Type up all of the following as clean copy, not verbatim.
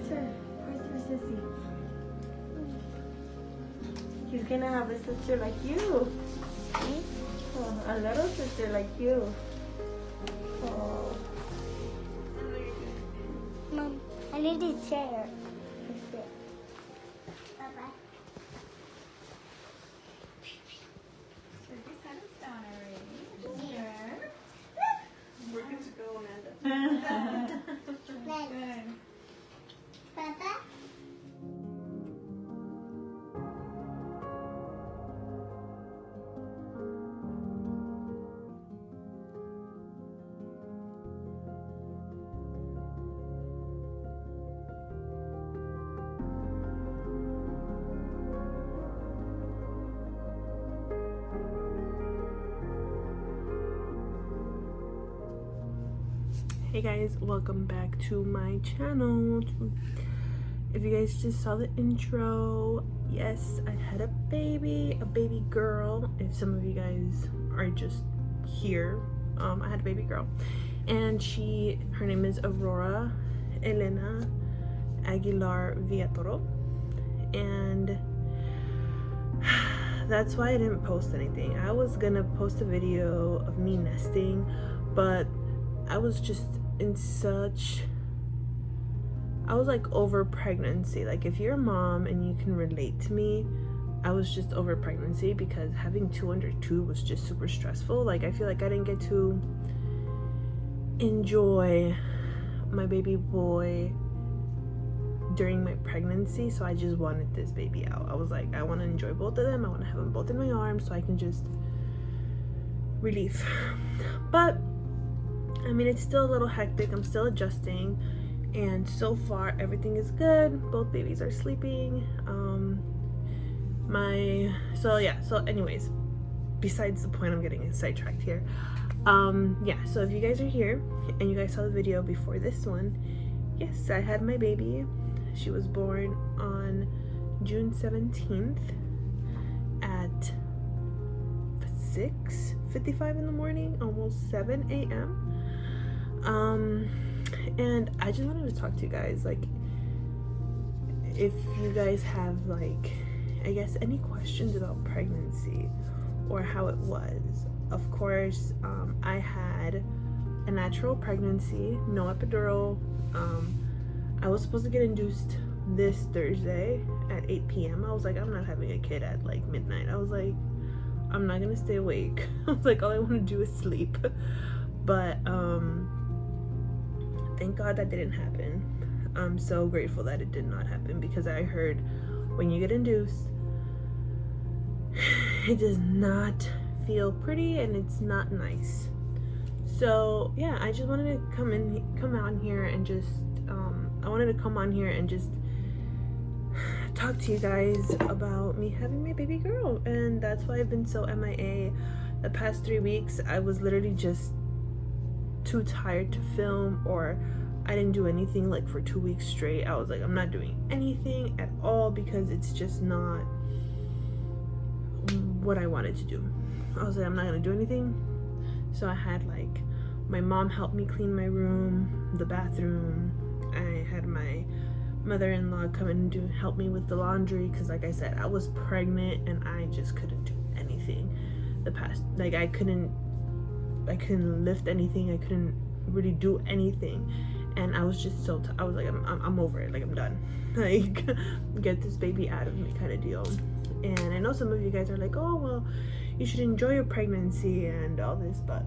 sister? Where's your sissy? He's gonna have a sister like you. Oh, a little sister like you. Oh. Mom, I need a chair. Bye-bye. We're good to go, Amanda. Papa? Hey guys, welcome back to my channel. If you guys just saw the intro, yes, I had a baby girl. If some of you guys are just here, I had a baby girl, and her name is Aurora Elena Aguilar Villatoro, and that's why I didn't post anything. I was gonna post a video of me nesting, but I was just I was like over pregnancy. Like, if you're a mom and you can relate to me, I was just over pregnancy because having 2 under 2 was just super stressful. Like, I feel like I didn't get to enjoy my baby boy during my pregnancy, so I just wanted this baby out. I was like, I want to enjoy both of them. I want to have them both in my arms so I can just relief. But I mean, it's still a little hectic. I'm still adjusting, and so far everything is good. Both babies are sleeping. So anyways, besides the point, I'm getting sidetracked here. So if you guys are here and you guys saw the video before this one, yes, I had my baby. She was born on June 17th at 6:55 in the morning, almost 7 a.m. And I just wanted to talk to you guys, like, if you guys have, like, I guess any questions about pregnancy or how it was. Of course, I had a natural pregnancy, no epidural. I was supposed to get induced this Thursday at 8 p.m. I was like, I'm not having a kid at like midnight. I was like, I'm not gonna stay awake. I was like, all I want to do is sleep. But thank God that didn't happen. I'm so grateful that it did not happen, because I heard when you get induced, it does not feel pretty and it's not nice. So yeah, I just wanted to come on here and just talk to you guys about me having my baby girl. And that's why I've been so MIA the past 3 weeks. I was literally just too tired to film, or I didn't do anything like for 2 weeks straight. I was like, I'm not doing anything at all because it's just not what I wanted to do. I was like, I'm not gonna do anything. So I had like my mom help me clean my room, the bathroom. I had my mother-in-law come in and help me with the laundry, because like I said, I was pregnant and I just couldn't do anything. I couldn't lift anything. I couldn't really do anything, and I was just I was like, I'm over it. Like, I'm done. Like, get this baby out of me, kind of deal. And I know some of you guys are like, oh well, you should enjoy your pregnancy and all this, but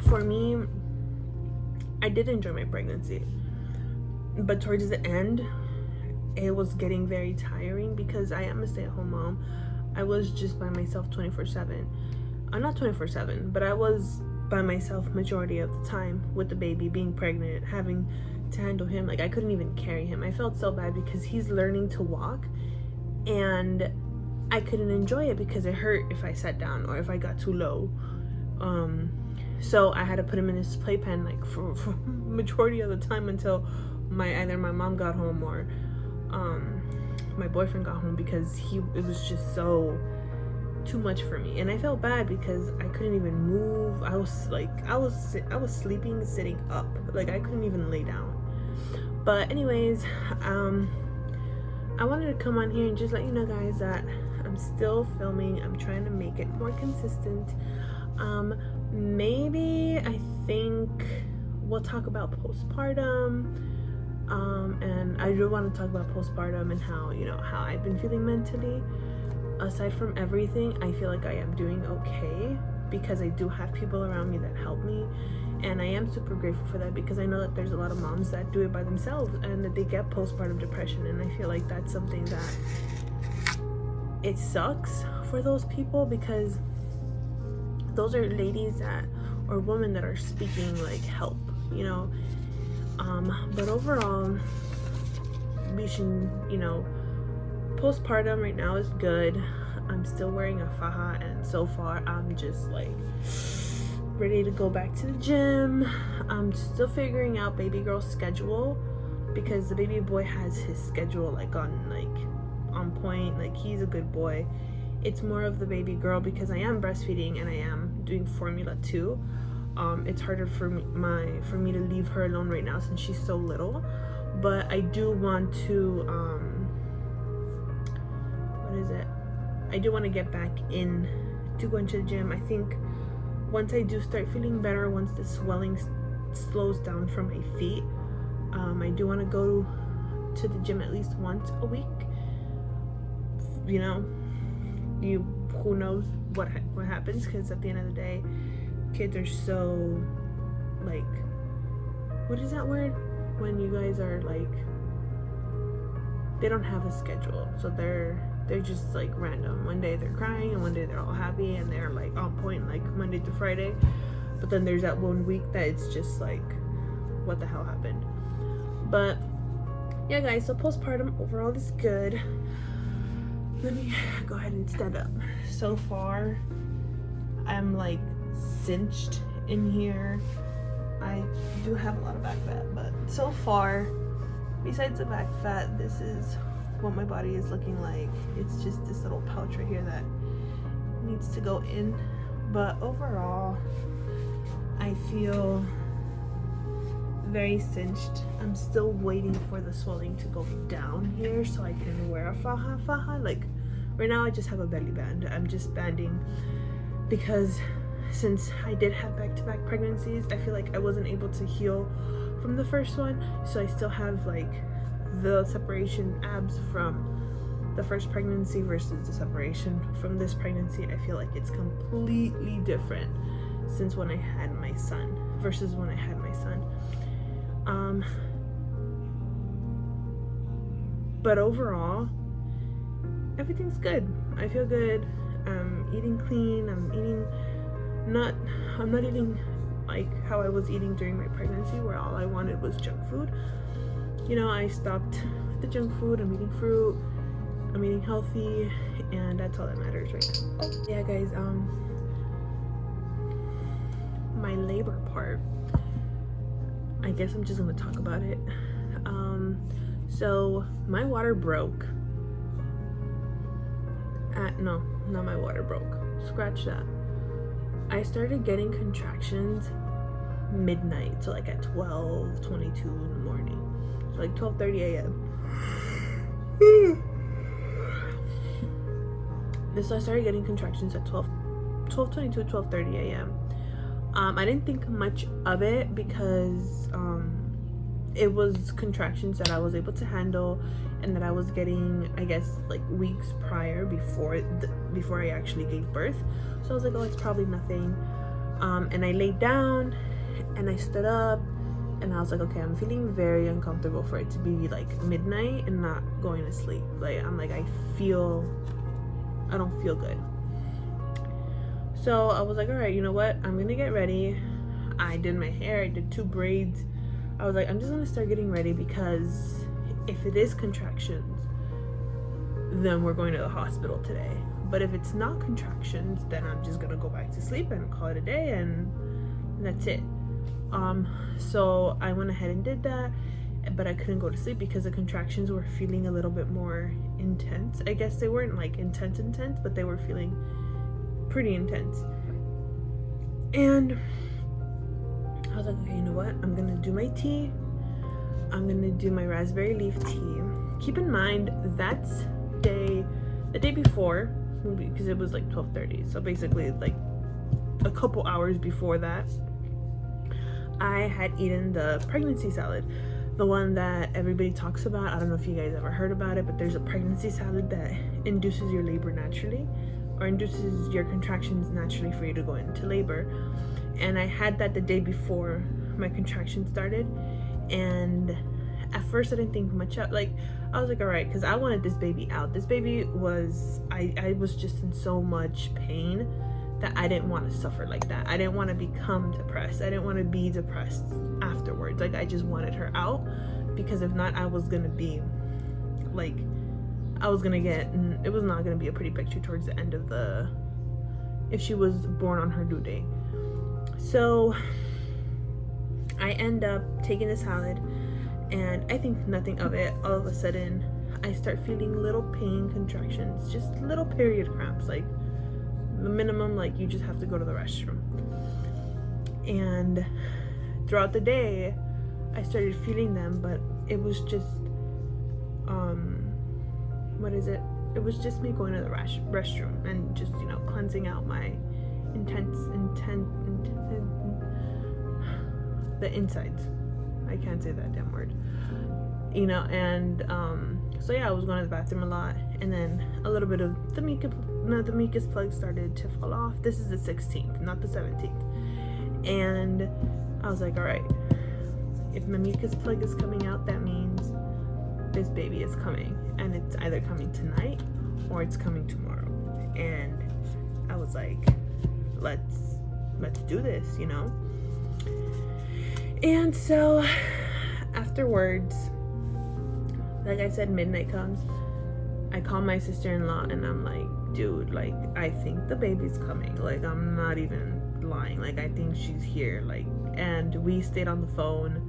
for me, I did enjoy my pregnancy, but towards the end, it was getting very tiring because I am a stay-at-home mom. I was just by myself 24/7. I'm not 24/7, but I was by myself majority of the time with the baby, being pregnant, having to handle him. Like, I couldn't even carry him. I felt so bad because he's learning to walk, and I couldn't enjoy it because it hurt if I sat down or if I got too low. So I had to put him in his playpen like for majority of the time until either my mom got home or my boyfriend got home, because it was just so too much for me, and I felt bad because I couldn't even move. I was sleeping sitting up, like I couldn't even lay down. But anyways, I wanted to come on here and just let you know, guys, that I'm still filming. I'm trying to make it more consistent. Maybe I think we'll talk about postpartum, and I do want to talk about postpartum and how, you know, how I've been feeling mentally. Aside from everything, I feel like I am doing okay because I do have people around me that help me, and I am super grateful for that, because I know that there's a lot of moms that do it by themselves and that they get postpartum depression, and I feel like that's something that it sucks for those people, because those are ladies that, or women that are speaking like help, you know. But overall, we should, you know, postpartum right now is good. I'm still wearing a faja, and so far I'm just like ready to go back to the gym. I'm still figuring out baby girl's schedule, because the baby boy has his schedule like on point. Like, he's a good boy. It's more of the baby girl, because I am breastfeeding and I am doing formula too. It's harder for me to leave her alone right now since she's so little, but I do want to I do want to get back in to going to the gym. I think once I do start feeling better, once the swelling slows down from my feet, I do want to go to the gym at least once a week. You know, who knows what happens, because at the end of the day, kids are so, like, what is that word when you guys are like, they don't have a schedule, so they're just like random. One day they're crying and one day they're all happy and they're like on point like Monday to Friday, but then there's that one week that it's just like, what the hell happened? But yeah, guys, so postpartum overall is good. Let me go ahead and stand up. So far I'm like cinched in here. I do have a lot of back fat, but so far, besides the back fat, this is what my body is looking like. It's just this little pouch right here that needs to go in, but overall I feel very cinched. I'm still waiting for the swelling to go down here so I can wear a faja. Like right now I just have a belly band. I'm just banding because since I did have back-to-back pregnancies, I feel like I wasn't able to heal from the first one, so I still have like the separation abs from the first pregnancy versus the separation from this pregnancy. I feel like it's completely different since when I had my son versus when I had my son. But overall, everything's good. I feel good. I'm eating clean. I'm not eating like how I was eating during my pregnancy, where all I wanted was junk food. You know, I stopped the junk food. I'm eating fruit. I'm eating healthy, and that's all that matters right now. Yeah, guys, my labor part, I guess I'm just gonna talk about it. So my water broke no, not my water broke, scratch that. I started getting contractions midnight, so like at 12:22 in the morning, so like 12:30 a.m. So I started getting contractions at 12:22, 12:30 a.m. I didn't think much of it because it was contractions that I was able to handle and that I was getting, I guess, like weeks prior before I actually gave birth. So I was like, oh, it's probably nothing. And I laid down and I stood up and I was like, okay, I'm feeling very uncomfortable for it to be like midnight and not going to sleep. Like, I'm like, I don't feel good. So I was like, all right, you know what? I'm gonna get ready. I did my hair, I did 2 braids. I was like, I'm just gonna start getting ready, because if it is contractions, then we're going to the hospital today. But if it's not contractions, then I'm just gonna go back to sleep and call it a day, and that's it. So I went ahead and did that, but I couldn't go to sleep because the contractions were feeling a little bit more intense. I guess they weren't like intense, but they were feeling pretty intense. And I was like, okay, you know what? I'm gonna do my tea. I'm gonna do my raspberry leaf tea. Keep in mind that's the day before, because it was like 12:30. So basically, like a couple hours before that, I had eaten the pregnancy salad, the one that everybody talks about. I don't know if you guys ever heard about it, but there's a pregnancy salad that induces your labor naturally, or induces your contractions naturally for you to go into labor. And I had that the day before my contractions started, and at first I didn't think much of, like, I was like, all right, because I wanted this baby out. This baby was, I was just in so much pain that I didn't want to suffer like that. I didn't want to become depressed. I didn't want to be depressed afterwards. Like, I just wanted her out, because if not, I was gonna be like, I was gonna get, it was not gonna be a pretty picture towards the end of if she was born on her due date. So I end up taking the salad, and I think nothing of it. All of a sudden I start feeling little pain contractions, just little period cramps, like the minimum, like you just have to go to the restroom. And throughout the day I started feeling them, but it was just it was just me going to the restroom and just, you know, cleansing out my the insides. I can't say that damn word, you know. And so yeah, I was going to the bathroom a lot, and then a little bit of the mucus plug started to fall off. This is the 16th, not the 17th. And I was like, all right, if my mucus plug is coming out, that means this baby is coming, and it's either coming tonight or it's coming tomorrow. And I was like, let's do this, you know. And so afterwards, like I said, midnight comes. I call my sister-in-law and I'm like, dude, like, I think the baby's coming. Like, I'm not even lying. Like, I think she's here. Like, and we stayed on the phone.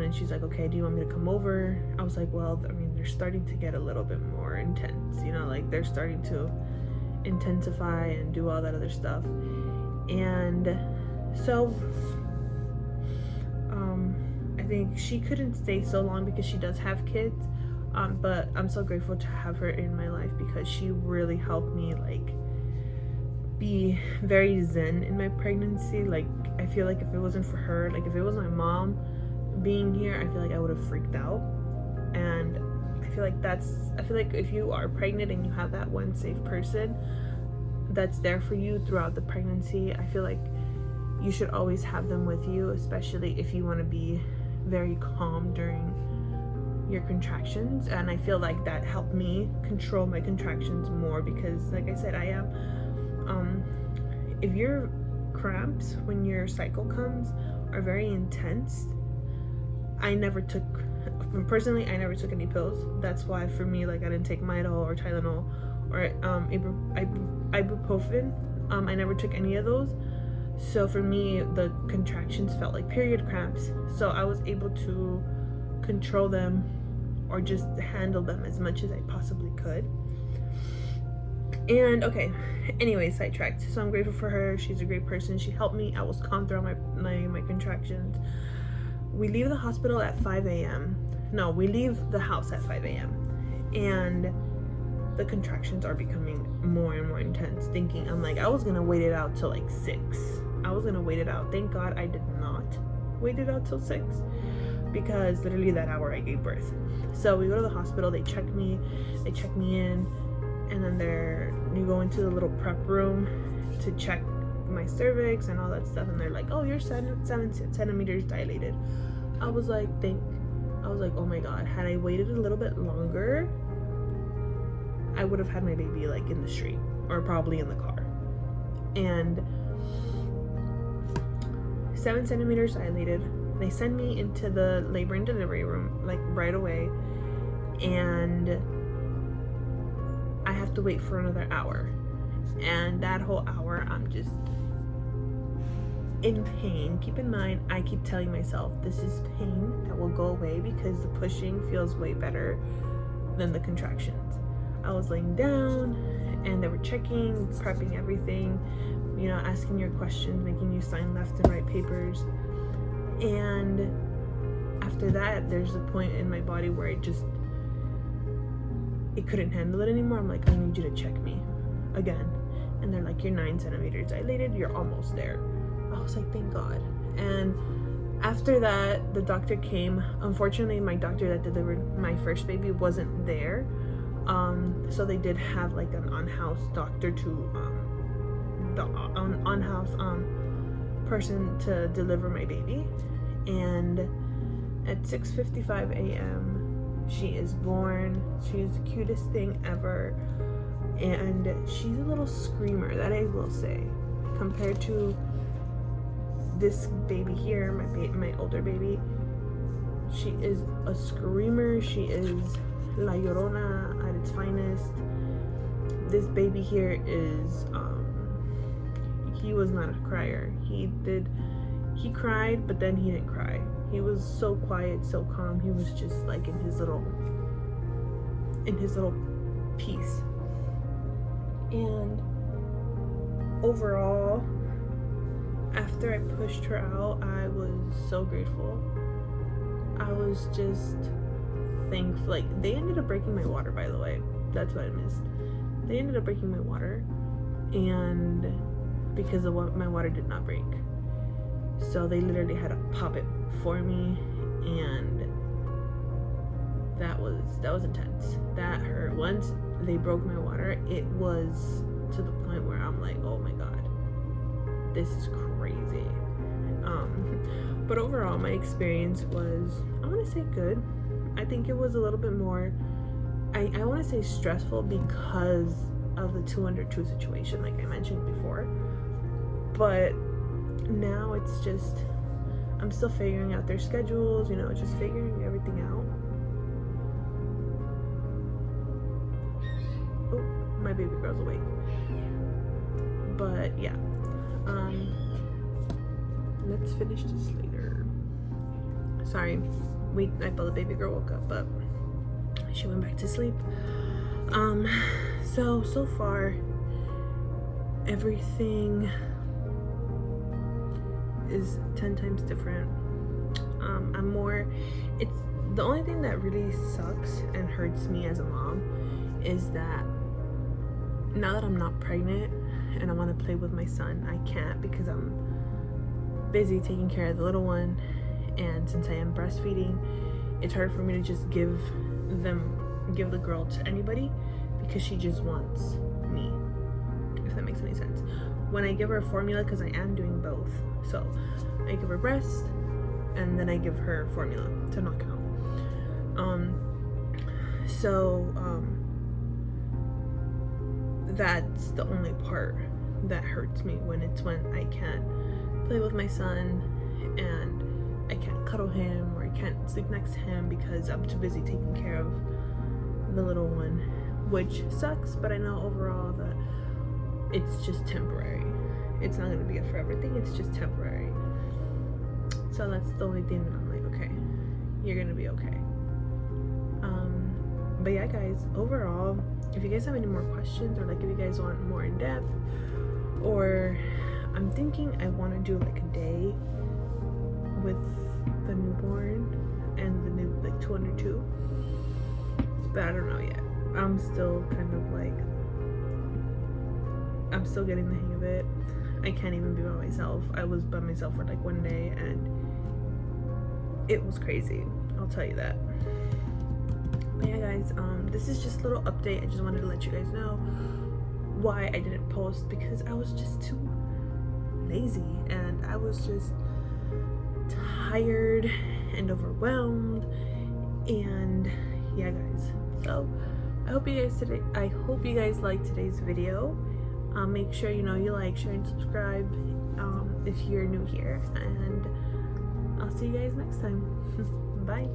And she's like, okay, do you want me to come over? I was like, well, I mean, they're starting to get a little bit more intense, you know, like they're starting to intensify and do all that other stuff. And so I think she couldn't stay so long because she does have kids, but I'm so grateful to have her in my life, because she really helped me, like, be very zen in my pregnancy. Like, I feel like if it wasn't for her, like if it was my mom being here, I feel like I would have freaked out. And I feel like if you are pregnant and you have that one safe person that's there for you throughout the pregnancy, I feel like you should always have them with you, especially if you want to be very calm during your contractions. And I feel like that helped me control my contractions more, because like I said, I am if your cramps when your cycle comes are very intense, I never took any pills. That's why for me, like, I didn't take Midol or Tylenol or ibuprofen. I never took any of those. So for me, the contractions felt like period cramps. So I was able to control them, or just handle them as much as I possibly could. And okay, anyway, sidetracked. So I'm grateful for her. She's a great person. She helped me. I was calm throughout my contractions. We leave the hospital at 5 a.m. No, we leave the house at 5 a.m. And the contractions are becoming more and more intense. I'm like, I was gonna wait it out till like 6. I was gonna wait it out. Thank God I did not wait it out till 6, because literally that hour I gave birth. So we go to the hospital, they check me in, and then you go into the little prep room to check my cervix and all that stuff, and they're like, oh, you're 7 centimeters dilated. I was like, oh my God, had I waited a little bit longer, I would have had my baby like in the street or probably in the car. And 7 centimeters dilated. They send me into the labor and delivery room like right away, and I have to wait for another hour. And that whole hour, I'm just in pain. Keep in mind, I keep telling myself this is pain that will go away, because the pushing feels way better than the contractions. I was laying down and they were checking, prepping everything, you know, asking your questions, making you sign left and right papers. And after that, there's a point in my body where it couldn't handle it anymore. I'm like, I need you to check me again. And they're like, you're 9 centimeters dilated, you're almost there. I was like, thank God. And after that, the doctor came. Unfortunately, my doctor that delivered my first baby wasn't there. So they did have like an on-house doctor the on-house person to deliver my baby. And at 6:55 a.m. she is born. She's the cutest thing ever, and she's a little screamer, that I will say, compared to this baby here, my older baby. She is a screamer. She is La Llorona at its finest. This baby here is he was not a crier. He cried, but then he didn't cry. He was so quiet, so calm. He was just like in his little piece. And overall, after I pushed her out, I was so grateful. I was just thankful. Like, they ended up breaking my water, by the way. That's what I missed. They ended up breaking my water, and because of what, my water did not break. So they literally had to pop it for me, and that was intense. That hurt. Once they broke my water, it was to the point where I'm like, oh my God, this is crazy. But overall, my experience was, I want to say, good. I think it was a little bit more, I want to say stressful because of the 2 under 2 situation, like I mentioned before. But now it's just, I'm still figuring out their schedules, you know, just figuring everything out. Oh, my baby girl's awake. But yeah, let's finish this later. Sorry, I thought the baby girl woke up, but she went back to sleep. So far, everything is 10 times different. It's the only thing that really sucks and hurts me as a mom is that now that I'm not pregnant and I want to play with my son, I can't because I'm busy taking care of the little one. And since I am breastfeeding, it's hard for me to just give the girl to anybody because she just wants me, if that makes any sense. When I give her formula, because I am doing both, so I give her breast and then I give her formula to knock out. That's the only part that hurts me, when I can't play with my son and I can't cuddle him or I can't sleep next to him because I'm too busy taking care of the little one, which sucks. But I know overall that it's just temporary. It's not going to be a forever thing. It's just temporary. So that's the only thing that I'm like, okay, you're going to be okay. But yeah, guys, overall, if you guys have any more questions, or like if you guys want more in depth, or I'm thinking I want to do like a day with the newborn and the new, like 2 under 2, but I don't know yet. I'm still kind of like, I'm still getting the hang of it. I can't even be by myself. I was by myself for like one day and it was crazy, I'll tell you that. But yeah, guys, this is just a little update. I just wanted to let you guys know why I didn't post, because I was just too lazy and I was just tired and overwhelmed. And yeah, guys, so I hope you guys liked today's video. Make sure you like, share, and subscribe if you're new here, and I'll see you guys next time. Bye.